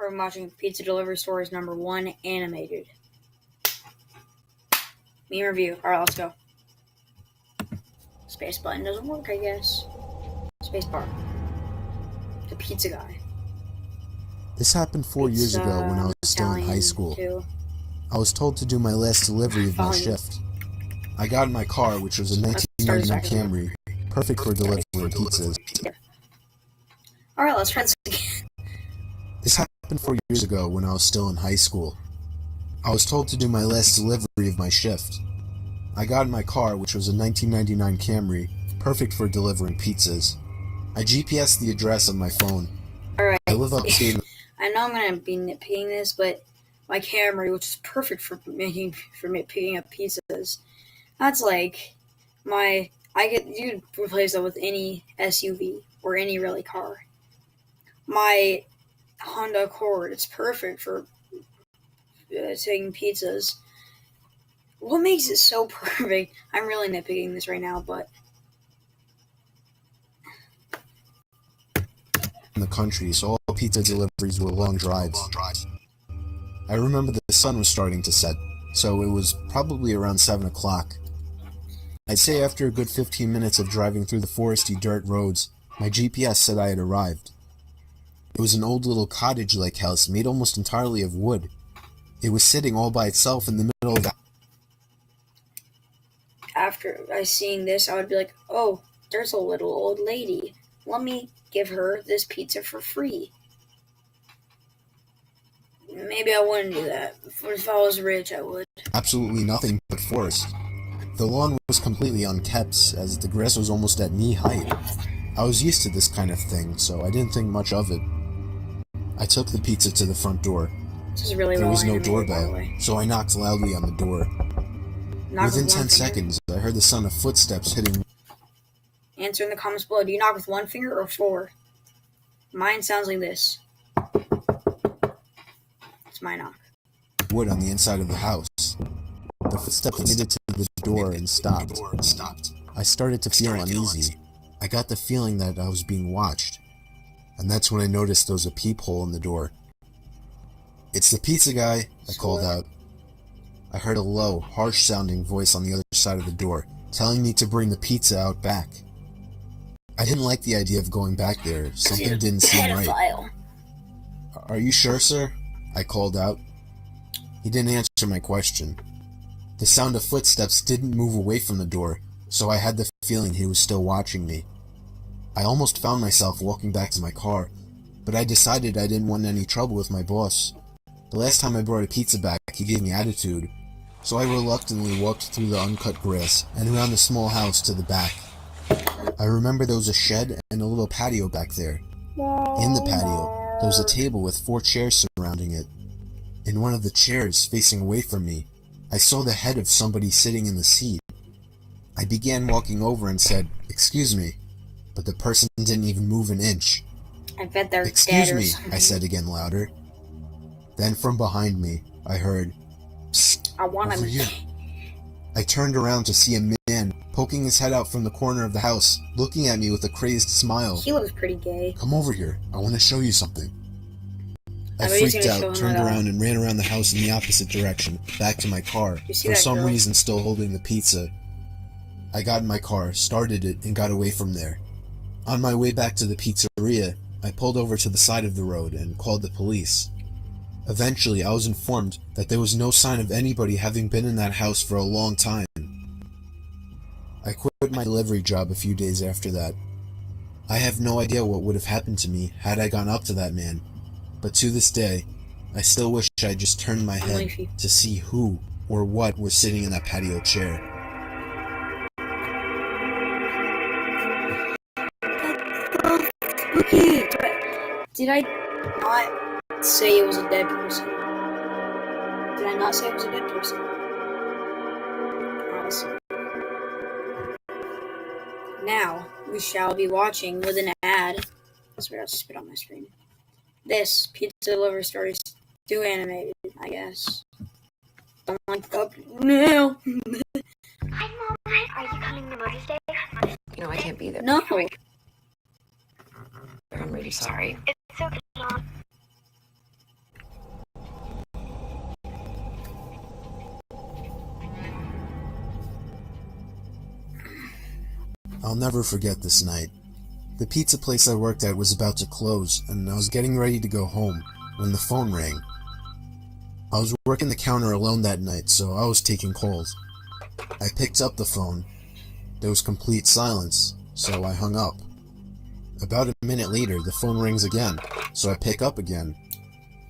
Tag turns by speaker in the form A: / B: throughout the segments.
A: We're watching Pizza Delivery Stories #1 animated. Me review. Alright, let's go. Space button doesn't work, I guess. Space bar. The pizza guy.
B: This happened 4 years ago when I was still in high school. I was told to do my last delivery of my shift. I got in my car, which was a 1999 Camry, perfect for delivering pizzas.
A: Alright, let's try this again.
B: This happened 4 years ago when I was still in high school. I was told to do my last delivery of my shift. I got in my car, which was a 1999 Camry, perfect for delivering pizzas. I GPSed the address on my phone.
A: Alright.
B: I live upstate.
A: I know I'm gonna be nitpicking this, but my Camry, which is perfect for picking up pizzas, that's like you could replace that with any SUV or any really car. My Honda Accord, it's perfect for taking pizzas. What makes it so perfect? I'm really nitpicking this right now, but
B: in the country, so all pizza deliveries were long drives. I remember the sun was starting to set, so it was probably around 7 o'clock. I'd say after a good 15 minutes of driving through the foresty dirt roads, my GPS said I had arrived. It was an old little cottage-like house made almost entirely of wood. It was sitting all by itself in the middle of the...
A: After I seeing this, I would be like, oh, there's a little old lady. Let me give her this pizza for free. Maybe I wouldn't do that. If I was rich, I would.
B: Absolutely nothing but forest. The lawn was completely unkept, as the grass was almost at knee height. I was used to this kind of thing, so I didn't think much of it. I took the pizza to the front door.
A: This is really
B: there was no
A: animated,
B: doorbell, so I knocked loudly on the door. Within 10 seconds, I heard the sound of footsteps hitting...
A: Answer in the comments below. Do you knock with one finger or 4? Mine sounds like this. It's my knock.
B: Wood on the inside of the house. The footsteps made it to the door and stopped. I started to feel uneasy. I got the feeling that I was being watched. And that's when I noticed there was a peephole in the door. "It's the pizza guy," I called out. I heard a low, harsh-sounding voice on the other side of the door, telling me to bring the pizza out back. I didn't like the idea of going back there. Something didn't seem right. "Are you sure, sir?" I called out. He didn't answer my question. The sound of footsteps didn't move away from the door, so I had the feeling he was still watching me. I almost found myself walking back to my car, but I decided I didn't want any trouble with my boss. The last time I brought a pizza back, he gave me attitude, so I reluctantly walked through the uncut grass and around the small house to the back. I remember there was a shed and a little patio back there. In the patio, there was a table with 4 chairs surrounding it. In one of the chairs, facing away from me, I saw the head of somebody sitting in the seat. I began walking over and said, "Excuse me," but the person didn't even move an inch.
A: I bet they're
B: "Excuse
A: dead or
B: me,"
A: something.
B: I said again louder. Then from behind me, I heard, "Psst, over here." I turned around to see a man poking his head out from the corner of the house, looking at me with a crazed smile.
A: He looks pretty gay.
B: "Come over here, I want to show you something." I freaked out, turned around, and ran around the house in the opposite direction, back to my car, for some reason still holding the pizza. I got in my car, started it, and got away from there. On my way back to the pizzeria, I pulled over to the side of the road and called the police. Eventually, I was informed that there was no sign of anybody having been in that house for a long time. I quit my delivery job a few days after that. I have no idea what would have happened to me had I gone up to that man, but to this day, I still wish I just turned my head to see who or what was sitting in that patio chair.
A: Okay. Did I not say it was a dead person? Did I not say it was a dead person? Awesome. Now, we shall be watching with an ad. I swear I'll spit on my screen. This Pizza Delivery Stories 2 animated, I guess. Don't like up now.
C: Hi, Mom. Are you coming to Mother's Day?
D: I can't be there.
A: No.
D: I'm really sorry.
C: It's okay, Mom.
B: I'll never forget this night. The pizza place I worked at was about to close, and I was getting ready to go home when the phone rang. I was working the counter alone that night, so I was taking calls. I picked up the phone. There was complete silence, so I hung up. About a minute later, the phone rings again, so I pick up again.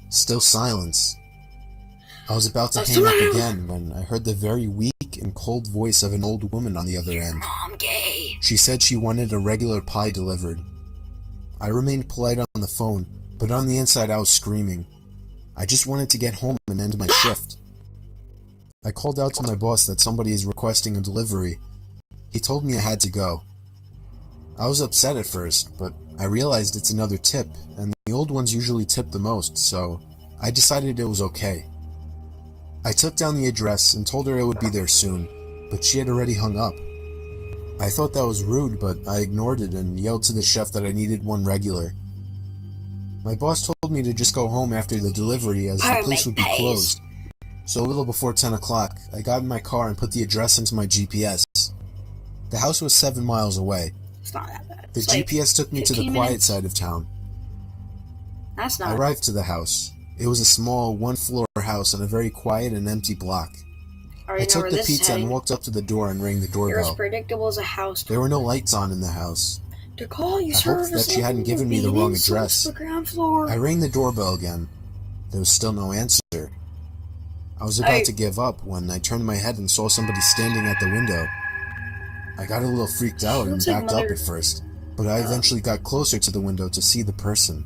B: Still silence. I was about to hang up again when I heard the very weak and cold voice of an old woman on the other end.
A: Mom gay.
B: She said she wanted a regular pie delivered. I remained polite on the phone, but on the inside I was screaming. I just wanted to get home and end my shift. I called out to my boss that somebody is requesting a delivery. He told me I had to go. I was upset at first, but I realized it's another tip, and the old ones usually tip the most, so I decided it was okay. I took down the address and told her it would be there soon, but she had already hung up. I thought that was rude, but I ignored it and yelled to the chef that I needed one regular. My boss told me to just go home after the delivery as the place would be closed. So a little before 10 o'clock, I got in my car and put the address into my GPS. The house was 7 miles away.
A: It's not that bad.
B: The
A: It's
B: GPS took me to the
A: 15
B: quiet
A: minutes.
B: side of town.
A: That's
B: I
A: not.
B: arrived to the house. It was a small, one-floor house on a very quiet and empty block. I took the pizza and walked up to the door and rang the
A: You're as
B: doorbell.
A: predictable as a house.
B: There were no lights on in the house.
A: To call you
B: I hoped that she hadn't given me the wrong address.
A: The ground floor.
B: I rang the doorbell again. There was still no answer. I was about to give up when I turned my head and saw somebody standing at the window. I got a little freaked out and backed up at first, but I eventually got closer to the window to see the person.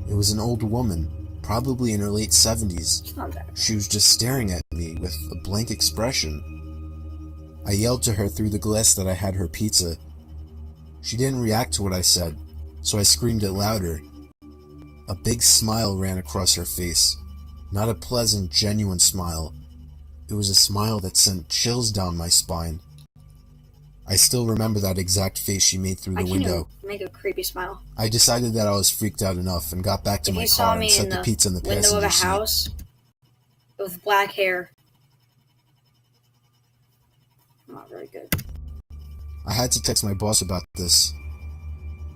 B: It was an old woman, probably in her late 70s.
A: It's not that.
B: She was just staring at me with a blank expression. I yelled to her through the glass that I had her pizza. She didn't react to what I said, so I screamed it louder. A big smile ran across her face. Not a pleasant, genuine smile. It was a smile that sent chills down my spine. I still remember that exact face she made through the window.
A: Make a creepy smile.
B: I decided that I was freaked out enough and got back to my car and set the pizza in the passenger seat.
A: Window of a house with black hair. Not very good.
B: I had to text my boss about this.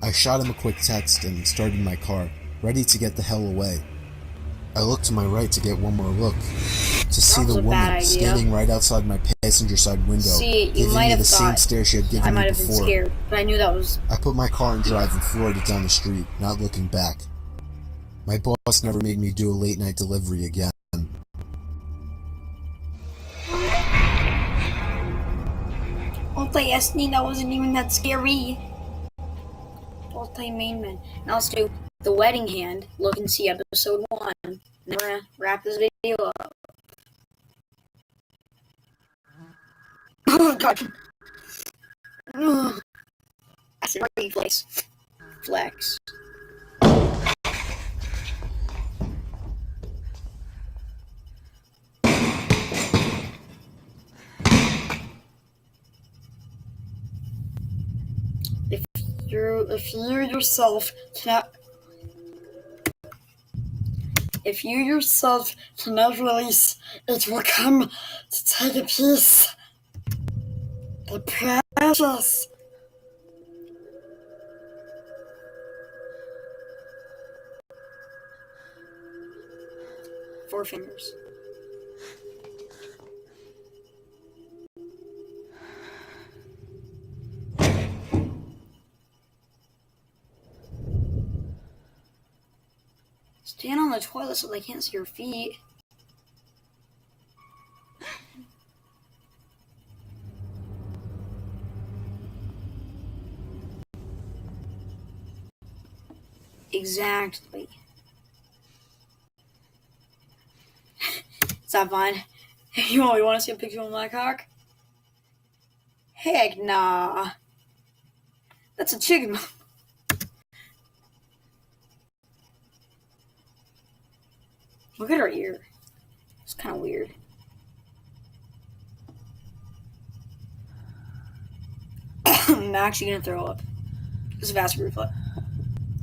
B: I shot him a quick text and started my car, ready to get the hell away. I looked to my right to get one more look, to see the woman standing right outside my passenger side window, giving me the same stare she had given me before.
A: Been scared, but I knew that was...
B: I put my car in drive and floored it down the street, not looking back. My boss never made me do a late night delivery again.
A: Multi-ethnic, that wasn't even that scary. Multi-main man. Now let's do the wedding hand. Look and see episode 1. And we're gonna wrap this video up. Oh god. That's a reflex. Flex. If you yourself cannot release, it will come to take a piece. The precious. Four fingers. Stand on the toilet so they can't see your feet. Exactly. Is that fine? You want to see a picture of my cock? Heck nah. That's a chicken. Look at her ear. It's kind of weird. I'm actually gonna throw up. It's a vascular reflux.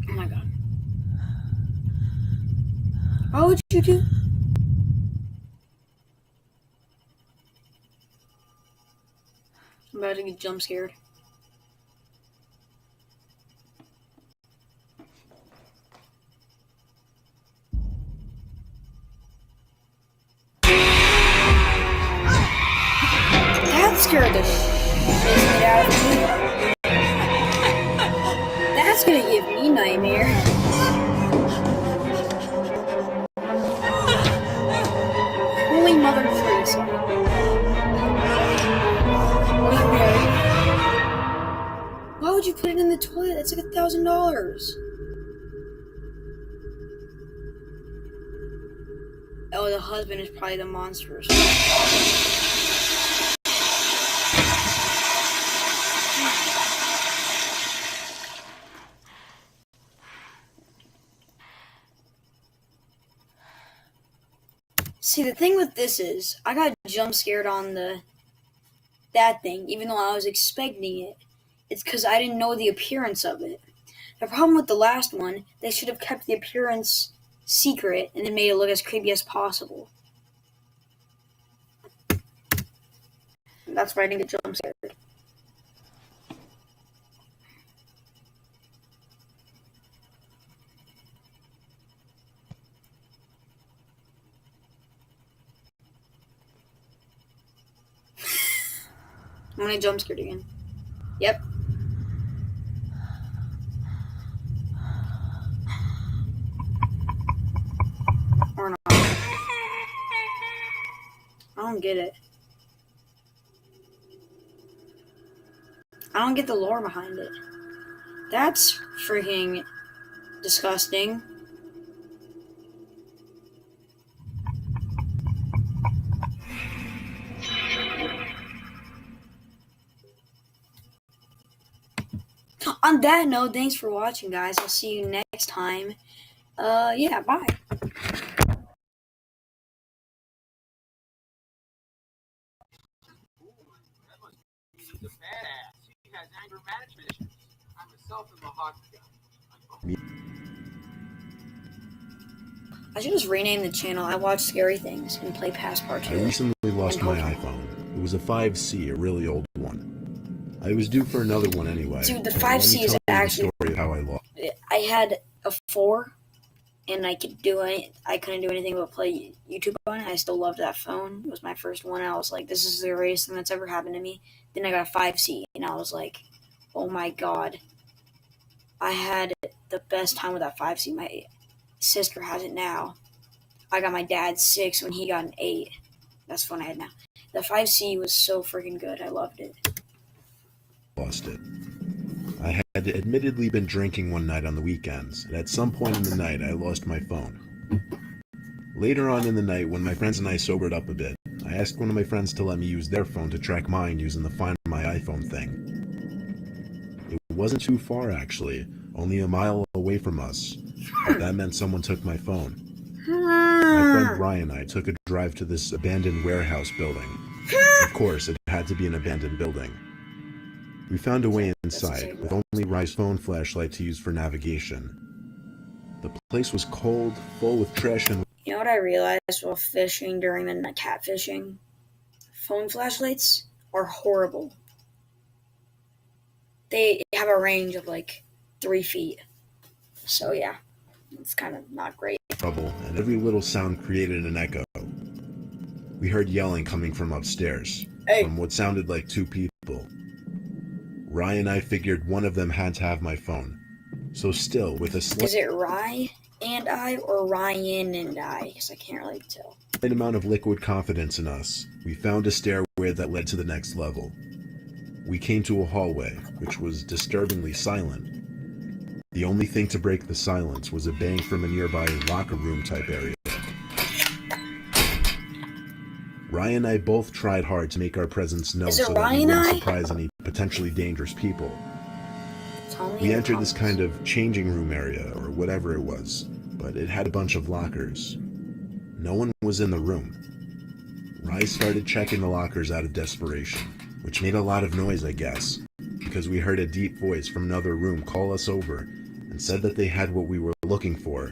A: Oh my god. What would you do? I'm about to get jump scared. here. Holy mother Teresa. What are you wearing? Why would you put it in the toilet? That's like $1,000. Oh, the husband is probably the monster or something. See, the thing with this is, I got jump scared on that thing, even though I was expecting it. It's because I didn't know the appearance of it. The problem with the last one, they should have kept the appearance secret and then made it look as creepy as possible. That's why I didn't get jump scared. I'm gonna jump scared again. Yep. Or not. I don't get it. I don't get the lore behind it. That's freaking disgusting. On that note, thanks for watching, guys. I'll see you next time. Yeah, bye.
D: The badass. He has anger management issues. I'm myself a hockey guy.
A: I should just rename the channel. I watch scary things and play Passport 2.
B: I recently lost my iPhone. It was a 5C, a really old one. I was due for another one anyway.
A: Dude, the 5C is actually...
B: the story of how I lost.
A: I had a 4, and I couldn't do anything but play YouTube on it. I still loved that phone. It was my first one. I was like, this is the greatest thing that's ever happened to me. Then I got a 5C, and I was like, oh my god. I had the best time with that 5C. My sister has it now. I got my dad's 6 when he got an 8. That's the one I had now. The 5C was so freaking good. I loved it.
B: Lost it. I had admittedly been drinking one night on the weekends, and at some point in the night I lost my phone. Later on in the night, when my friends and I sobered up a bit, I asked one of my friends to let me use their phone to track mine using the Find My iPhone thing. It wasn't too far actually, only a mile away from us, but that meant someone took my phone. My friend Ryan and I took a drive to this abandoned warehouse building. Of course, it had to be an abandoned building. We found a way inside, with only Rye's phone flashlight to use for navigation. The place was cold, full of trash and...
A: You know what I realized while fishing during the catfishing? Phone flashlights are horrible. They have a range of like 3 feet. So yeah, it's kind of not great.
B: Trouble, and every little sound created an echo. We heard yelling coming from upstairs, from what sounded like 2 people. Ryan and I figured one of them had to have my phone. So still, with a slight...
A: Is it Rye and I or Ryan and I? Because I can't really tell.
B: An amount of liquid confidence in us, we found a stairway that led to the next level. We came to a hallway, which was disturbingly silent. The only thing to break the silence was a bang from a nearby locker room type area. Ryan and I both tried hard to make our presence known so that we wouldn't surprise any potentially dangerous people. We entered this kind of changing room area, or whatever it was, but it had a bunch of lockers. No one was in the room. Rye started checking the lockers out of desperation, which made a lot of noise, I guess, because we heard a deep voice from another room call us over and said that they had what we were looking for